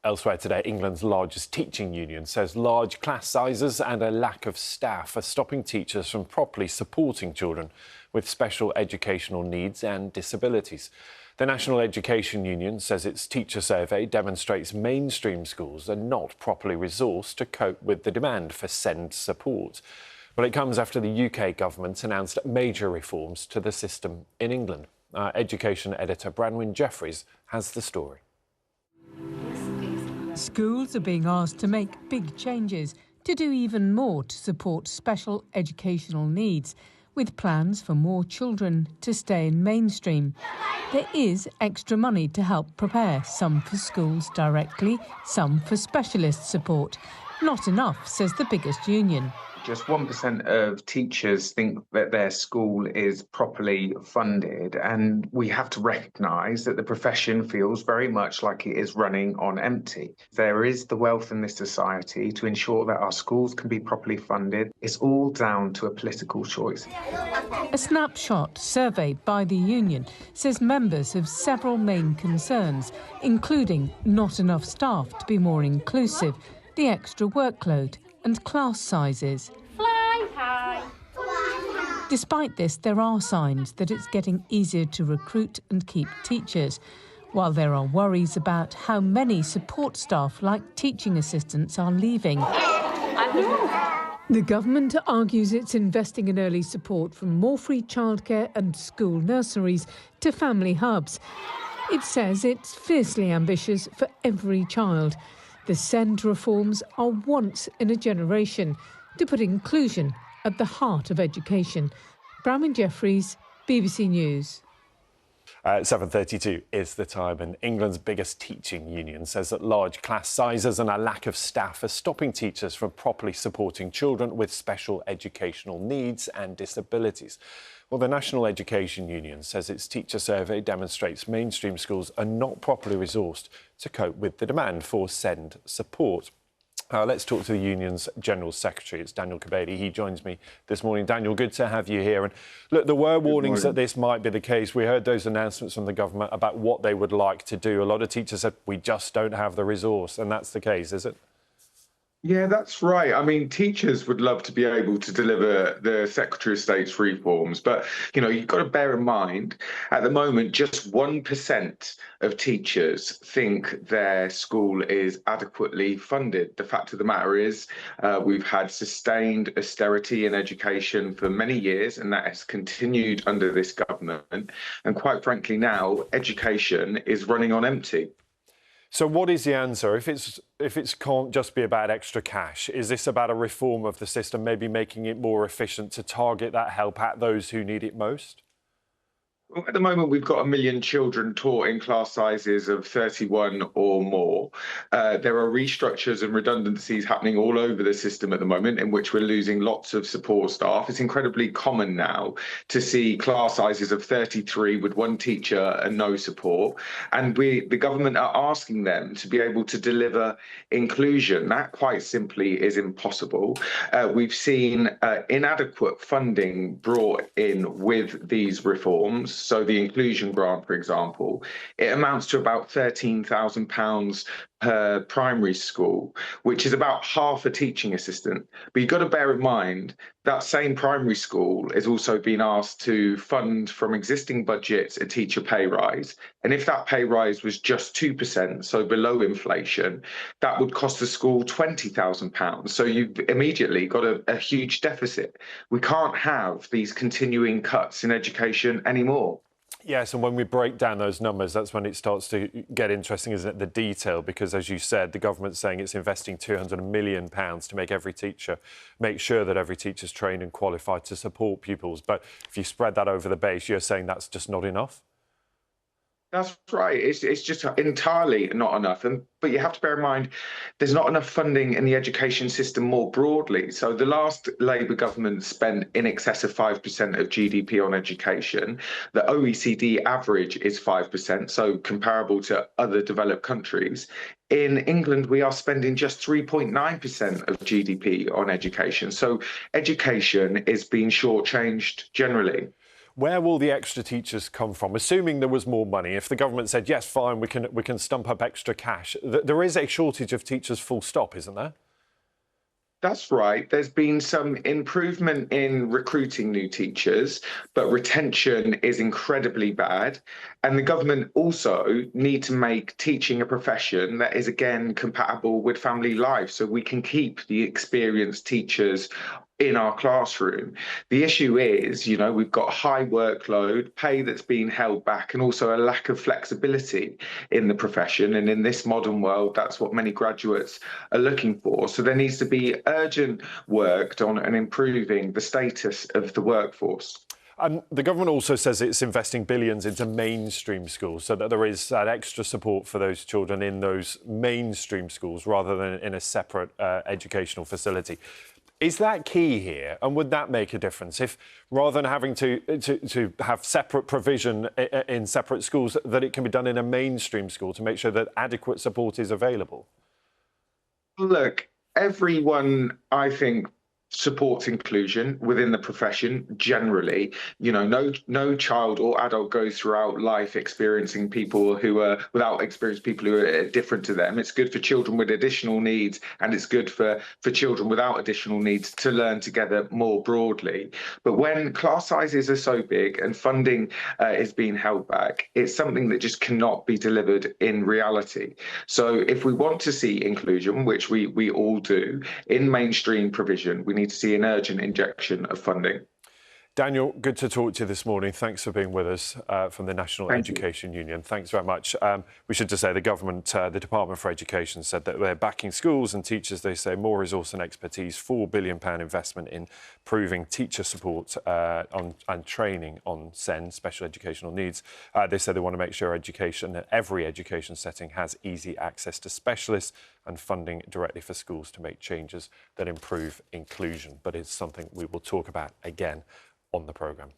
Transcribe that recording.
Elsewhere today, England's largest teaching union says large class sizes and a lack of staff are stopping teachers from properly supporting children with special educational needs and disabilities. The National Education Union says its teacher survey demonstrates mainstream schools are not properly resourced to cope with the demand for SEND support. Well, it comes after the UK government announced major reforms to the system in England. Our education editor Branwen Jeffries has the story. Schools are being asked to make big changes, to do even more to support special educational needs, with plans for more children to stay in mainstream. There is extra money to help prepare, some for schools directly, some for specialist support. Not enough, says the biggest union. Just 1% of teachers think that their school is properly funded, and we have to recognise that the profession feels very much like it is running on empty. There is the wealth in this society to ensure that our schools can be properly funded. It's all down to a political choice. A snapshot surveyed by the union says members have several main concerns, including not enough staff to be more inclusive, the extra workload and class sizes. Fly high. Despite this, there are signs that it's getting easier to recruit and keep teachers, while there are worries about how many support staff like teaching assistants are leaving. The government argues it's investing in early support from more free childcare and school nurseries to family hubs. It says it's fiercely ambitious for every child. The SEND reforms are once in a generation to put inclusion at the heart of education. Branwen Jeffries, BBC News. 7:32 is the time, and England's biggest teaching union says that large class sizes and a lack of staff are stopping teachers from properly supporting children with special educational needs and disabilities. Well, the National Education Union says its teacher survey demonstrates mainstream schools are not properly resourced to cope with the demand for SEND support. Let's talk to the union's General Secretary. It's Daniel Kebede. He joins me this morning. Daniel, good to have you here. And look, there were warnings that this might be the case. We heard those announcements from the government about what they would like to do. A lot of teachers said, we just don't have the resource. And that's the case, is it? Yeah, that's right. I mean, teachers would love to be able to deliver the Secretary of State's reforms, but, you've got to bear in mind, at the moment, just 1% of teachers think their school is adequately funded. The fact of the matter is, we've had sustained austerity in education for many years, and that has continued under this government. And quite frankly, now, education is running on empty. So what is the answer? If it can't just be about extra cash, is this about a reform of the system, maybe making it more efficient to target that help at those who need it most? Well, at the moment, we've got 1 million children taught in class sizes of 31 or more. There are restructures and redundancies happening all over the system at the moment, in which we're losing lots of support staff. It's incredibly common now to see class sizes of 33 with one teacher and no support. And the government are asking them to be able to deliver inclusion. That quite simply is impossible. We've seen inadequate funding brought in with these reforms. So the inclusion grant, for example, it amounts to about £13,000 per primary school, which is about half a teaching assistant. But you've got to bear in mind that same primary school is also being asked to fund from existing budgets a teacher pay rise. And if that pay rise was just 2%, so below inflation, that would cost the school £20,000. So you've immediately got a huge deficit. We can't have these continuing cuts in education anymore. Yes, and when we break down those numbers, that's when it starts to get interesting, isn't it, the detail? Because, as you said, the government's saying it's investing £200 million to make sure that every teacher's trained and qualified to support pupils. But if you spread that over the base, you're saying that's just not enough? That's right. It's just entirely not enough. But you have to bear in mind, there's not enough funding in the education system more broadly. So the last Labour government spent in excess of 5% of GDP on education. The OECD average is 5%, so comparable to other developed countries. In England, we are spending just 3.9% of GDP on education. So education is being shortchanged generally. Where will the extra teachers come from? Assuming there was more money, if the government said, yes, fine, we can stump up extra cash, there is a shortage of teachers full stop, isn't there? That's right. There's been some improvement in recruiting new teachers, but retention is incredibly bad. And the government also need to make teaching a profession that is, again, compatible with family life so we can keep the experienced teachers in our classroom. The issue is, we've got high workload, pay that's been held back, and also a lack of flexibility in the profession. And in this modern world, that's what many graduates are looking for. So there needs to be urgent work on and improving the status of the workforce. The government also says it's investing billions into mainstream schools so that there is that extra support for those children in those mainstream schools rather than in a separate educational facility. Is that key here? And would that make a difference if rather than having to have separate provision in separate schools, that it can be done in a mainstream school to make sure that adequate support is available? Look, everyone, I think, supports inclusion within the profession generally. No child or adult goes throughout life experiencing people who are without experience, people who are different to them. It's good for children with additional needs, and it's good for children without additional needs to learn together more broadly. But when class sizes are so big and funding is being held back, it's something that just cannot be delivered in reality. So if we want to see inclusion, which we all do, in mainstream provision, we need to see an urgent injection of funding. Daniel, good to talk to you this morning. Thanks for being with us from the National Education Union. Thanks very much. We should just say the government, the Department for Education said that they're backing schools and teachers. They say more resource and expertise, £4 billion investment in improving teacher support and training on SEN, special educational needs. They say they want to make sure every education setting has easy access to specialists and funding directly for schools to make changes that improve inclusion. But it's something we will talk about again on the programme.